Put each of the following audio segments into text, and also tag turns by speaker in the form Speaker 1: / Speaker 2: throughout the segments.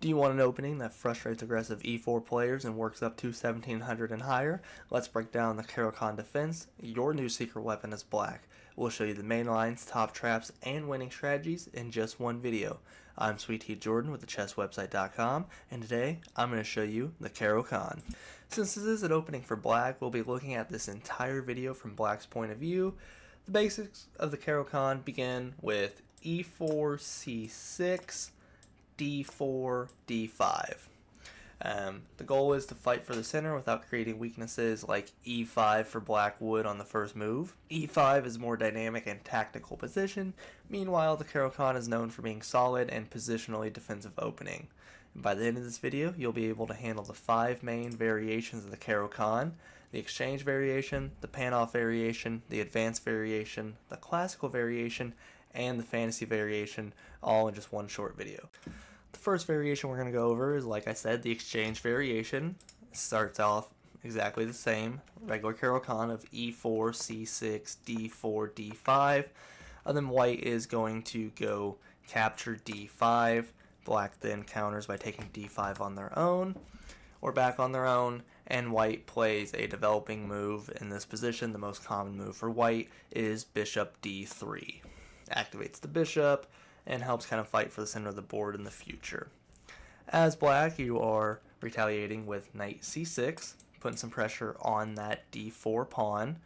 Speaker 1: Do you want an opening that frustrates aggressive e4 players and works up to 1700 and higher? Let's break down the Karo-Khan defense, your new secret weapon as black. We'll show you the main lines, top traps, and winning strategies in just one video. I'm Sweet Tea Jordan with thechesswebsite.com, and today I'm going to show you the Caro Kann. Since this is an opening for black, we'll be looking at this entire video from black's point of view. The basics of the Caro Kann begin with e4, c6, d4, d5. The goal is to fight for the center without creating weaknesses like e5 for black would on the first move. e5 is a more dynamic and tactical position. Meanwhile, the Caro Kann is known for being solid and positionally defensive opening. And by the end of this video, you'll be able to handle the 5 main variations of the Caro Kann: the exchange variation, the panoff variation, the advanced variation, the classical variation, and the fantasy variation, all in just one short video. The first variation we're going to go over is, like I said, the exchange variation. It starts off exactly the same, regular Caro Kann of e4, c6, d4, d5, and then white is going to go capture d5. Black then counters by taking d5 on their own, or back on their own, and white plays a developing move in this position. The most common move for white is bishop d3. Activates the bishop and helps kind of fight for the center of the board in the future. As black, you are retaliating with knight c6, putting some pressure on that d4 pawn.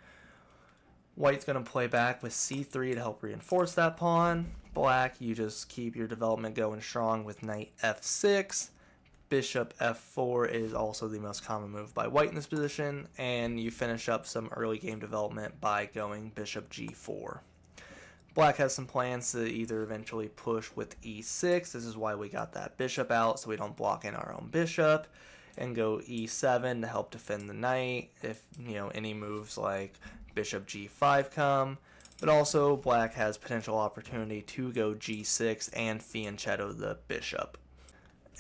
Speaker 1: White's going to play back with c3 to help reinforce that pawn. Black, you just keep your development going strong with knight f6. Bishop f4 is also the most common move by white in this position, and you finish up some early game development by going bishop g4. Black has some plans to either eventually push with e6. This is why we got that bishop out, so we don't block in our own bishop, and go e7 to help defend the knight if any moves like bishop g5 come. But also black has potential opportunity to go g6 and fianchetto the bishop.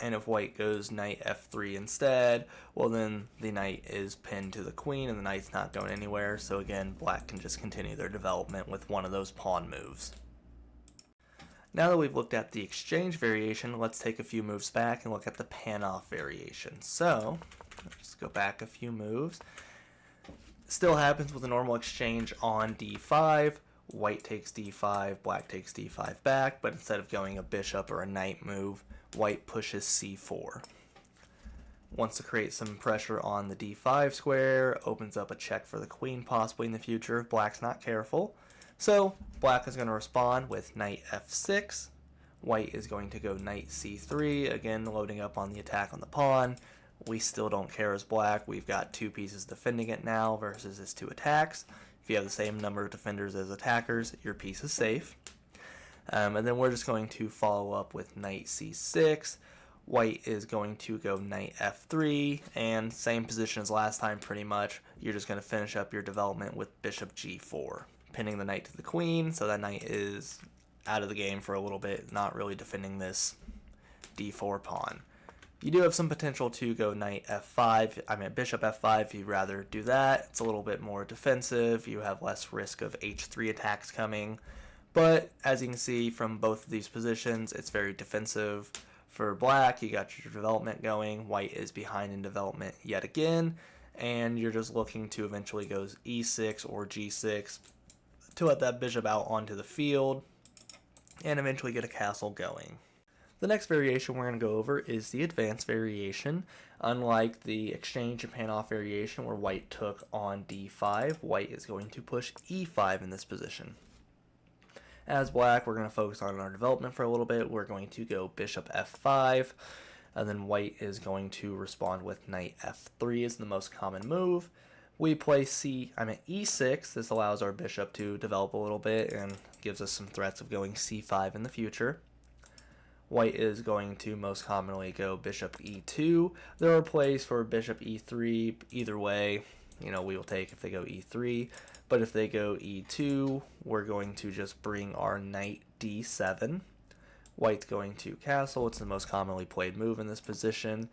Speaker 1: And if white goes knight f3 instead, well then the knight is pinned to the queen and the knight's not going anywhere, so again black can just continue their development with one of those pawn moves. Now that we've looked at the exchange variation, let's take a few moves back and look at the panoff variation. So, let's go back a few moves. Still happens with a normal exchange on d5. White takes d5, black takes d5 back, but instead of going a bishop or a knight move, white pushes c4. Wants to create some pressure on the d5 square, opens up a check for the queen possibly in the future if black's not careful. So black is going to respond with knight f6. White is going to go knight c3, again loading up on the attack on the pawn. We still don't care as black. We've got 2 pieces defending it now versus his 2 attacks. If you have the same number of defenders as attackers, your piece is safe. And then we're just going to follow up with knight c6. White is going to go knight f3, and same position as last time pretty much. You're just going to finish up your development with bishop g4, pinning the knight to the queen, so that knight is out of the game for a little bit, not really defending this d4 pawn. You do have some potential to go knight f5, bishop f5 if you'd rather do that. It's a little bit more defensive, you have less risk of h3 attacks coming. But as you can see from both of these positions, it's very defensive. For black, you got your development going. White is behind in development yet again, and you're just looking to eventually go e6 or g6 to let that bishop out onto the field and eventually get a castle going. The next variation we're going to go over is the advanced variation. Unlike the exchange and panoff variation where white took on d5, white is going to push e5 in this position. As black, we're going to focus on our development for a little bit. We're going to go bishop f5, and then white is going to respond with knight f3 is the most common move. We play e6. This allows our bishop to develop a little bit and gives us some threats of going c5 in the future. White is going to most commonly go bishop e2. There are plays for bishop e3. Either way, we will take if they go e3. But if they go e2, we're going to just bring our knight d7. White's going to castle. It's the most commonly played move in this position.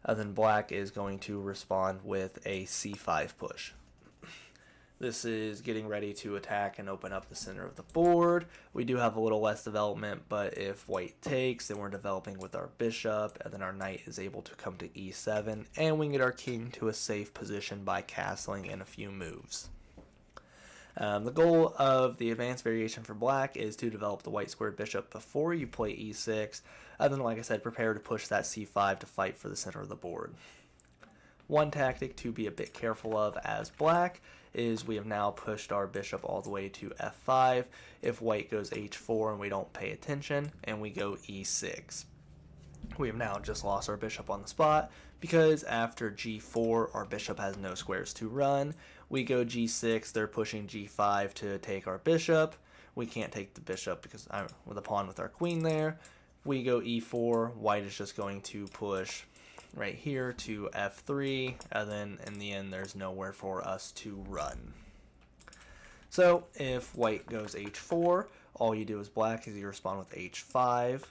Speaker 1: And then black is going to respond with a c5 push. This is getting ready to attack and open up the center of the board. We do have a little less development, but if white takes, then we're developing with our bishop, and then our knight is able to come to e7, and we can get our king to a safe position by castling in a few moves. The goal of the advanced variation for black is to develop the white squared bishop before you play e6, and then, like I said, prepare to push that c5 to fight for the center of the board. One tactic to be a bit careful of as black is we have now pushed our bishop all the way to f5. If white goes h4 and we don't pay attention and we go e6, we have now just lost our bishop on the spot, because after g4 our bishop has no squares to run. We go g6, they're pushing g5 to take our bishop. We can't take the bishop because I'm with a pawn with our queen there. We go e4, white is just going to push right here to f3, and then in the end there's nowhere for us to run. So if white goes h4, all you do as black is you respond with h5.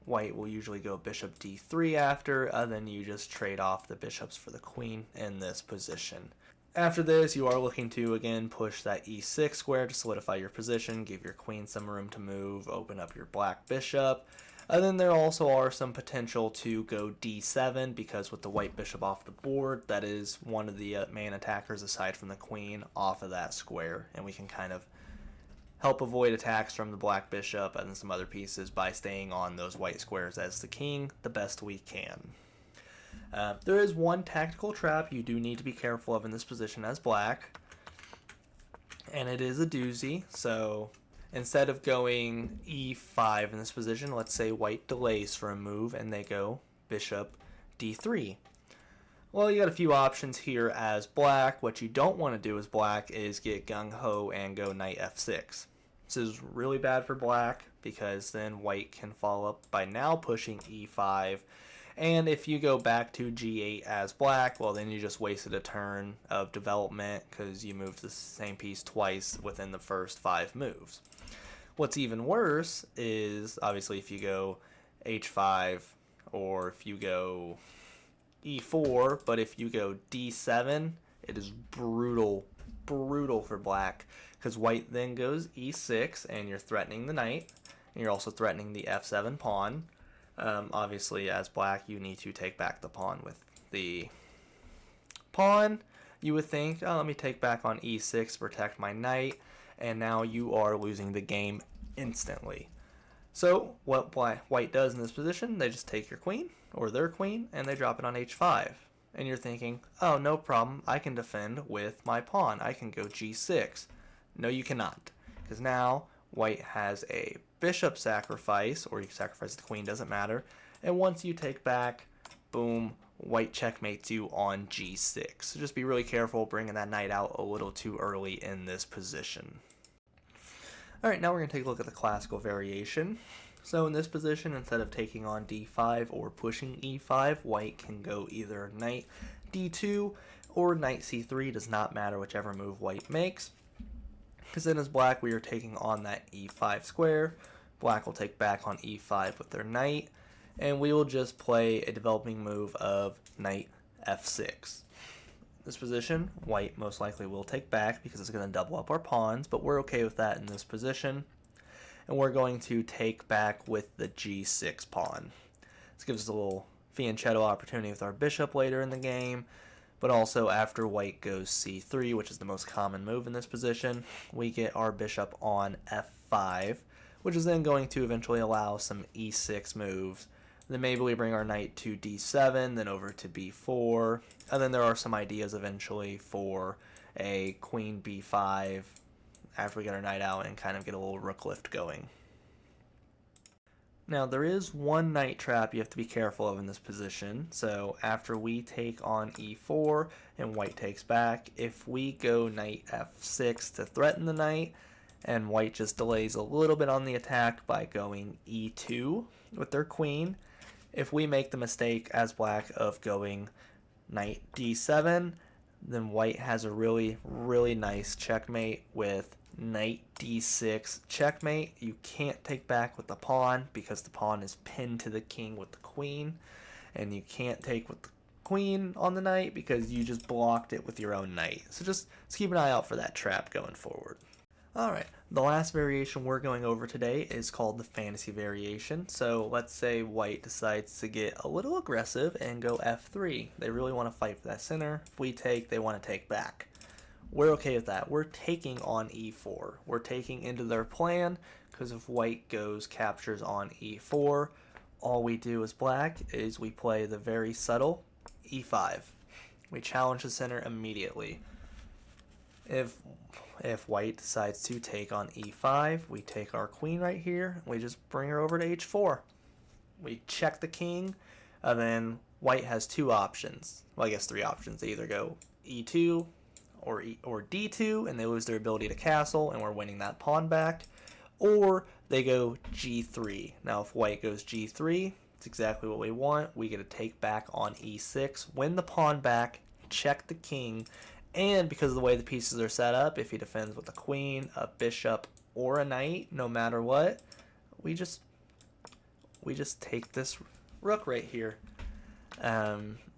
Speaker 1: White will usually go bishop d3 after, and then you just trade off the bishops for the queen in this position. After this, you are looking to again push that e6 square to solidify your position, give your queen some room to move, open up your black bishop. And then there also are some potential to go d7, because with the white bishop off the board, that is one of the main attackers aside from the queen off of that square, and we can kind of help avoid attacks from the black bishop and some other pieces by staying on those white squares as the king the best we can. There is one tactical trap you do need to be careful of in this position as black, and it is a doozy. So instead of going e5 in this position, let's say white delays for a move and they go bishop d3. Well, you got a few options here as black. What you don't want to do as black is get gung-ho and go knight f6. This is really bad for black, because then white can follow up by now pushing e5. And if you go back to g8 as black, well, then you just wasted a turn of development because you moved the same piece twice within the first 5 moves. What's even worse is, obviously, if you go h5 or if you go e4, but if you go d7, it is brutal for black, because white then goes e6 and you're threatening the knight, and you're also threatening the f7 pawn. Obviously, as black, you need to take back the pawn with the pawn. You would think, oh, let me take back on e6 to protect my knight, and now you are losing the game instantly. So what white does in this position, they just take your queen or their queen and they drop it on h5. And you're thinking, oh, no problem, I can defend with my pawn. I can go g6. No, you cannot, because now white has a bishop sacrifice, or you can sacrifice the queen, doesn't matter. And once you take back, boom, white checkmates you on g6. So just be really careful bringing that knight out a little too early in this position. Alright, now we're going to take a look at the classical variation. So in this position, instead of taking on d5 or pushing e5, white can go either knight d2 or knight c3, does not matter whichever move white makes. Because then as black, we are taking on that e5 square. Black will take back on e5 with their knight, and we will just play a developing move of knight f6. This position, white most likely will take back because it's going to double up our pawns, but we're okay with that in this position. And we're going to take back with the g6 pawn. This gives us a little fianchetto opportunity with our bishop later in the game, but also after white goes c3, which is the most common move in this position, we get our bishop on f5, which is then going to eventually allow some e6 moves. Then maybe we bring our knight to d7, then over to b4, and then there are some ideas eventually for a queen b5 after we get our knight out and kind of get a little rook lift going. Now there is one knight trap you have to be careful of in this position. So after we take on e4 and white takes back, if we go knight f6 to threaten the knight, and white just delays a little bit on the attack by going e2 with their queen, if we make the mistake as black of going knight d7, then white has a really nice checkmate with knight d6 checkmate. You can't take back with the pawn because the pawn is pinned to the king with the queen, and you can't take with the queen on the knight because you just blocked it with your own knight. So just keep an eye out for that trap going forward. Alright, the last variation we're going over today is called the fantasy variation. So let's say white decides to get a little aggressive and go f3. They really want to fight for that center. If we take, they want to take back. We're okay with that. We're taking on e4. We're taking into their plan because if white goes captures on e4, all we do as black is we play the very subtle e5. We challenge the center immediately. If white decides to take on e5, we take our queen right here, we just bring her over to h4. We check the king, and then white has two options. Well, I guess three options. They either go e2 or d2, and they lose their ability to castle, and we're winning that pawn back. Or they go g3. Now, if white goes g3, it's exactly what we want. We get to take back on e6, win the pawn back, check the king, and because of the way the pieces are set up, if he defends with a queen, a bishop, or a knight, no matter what, we just take this rook right here.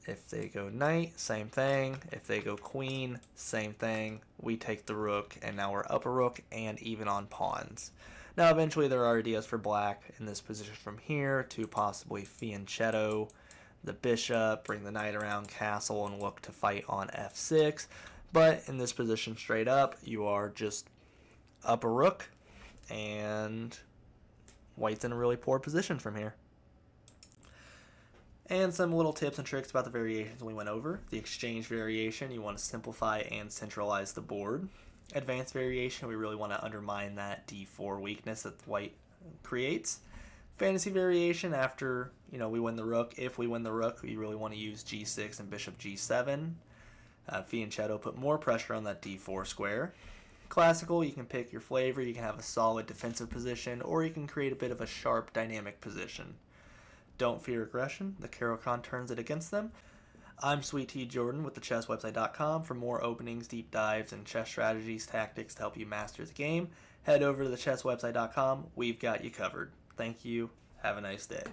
Speaker 1: If they go knight, same thing. If they go queen, same thing. We take the rook, and now we're up a rook and even on pawns. Now, eventually, there are ideas for black in this position from here to possibly fianchetto the bishop, bring the knight around, castle, and look to fight on f6. But in this position straight up, you are just up a rook, and white's in a really poor position from here. And some little tips and tricks about the variations we went over. The exchange variation, you want to simplify and centralize the board. Advanced variation, we really want to undermine that d4 weakness that white creates. Fantasy variation, after we win the rook, if we win the rook, we really want to use g6 and bishop g7. Fianchetto, put more pressure on that d4 square. Classical, you can pick your flavor. You can have a solid defensive position, or you can create a bit of a sharp dynamic position. Don't fear aggression. The Karo-Khan turns it against them. I'm Sweet Tea Jordan with thechesswebsite.com. For more openings, deep dives, and chess strategies, tactics to help you master the game, head over to thechesswebsite.com. We've got you covered. Thank you. Have a nice day.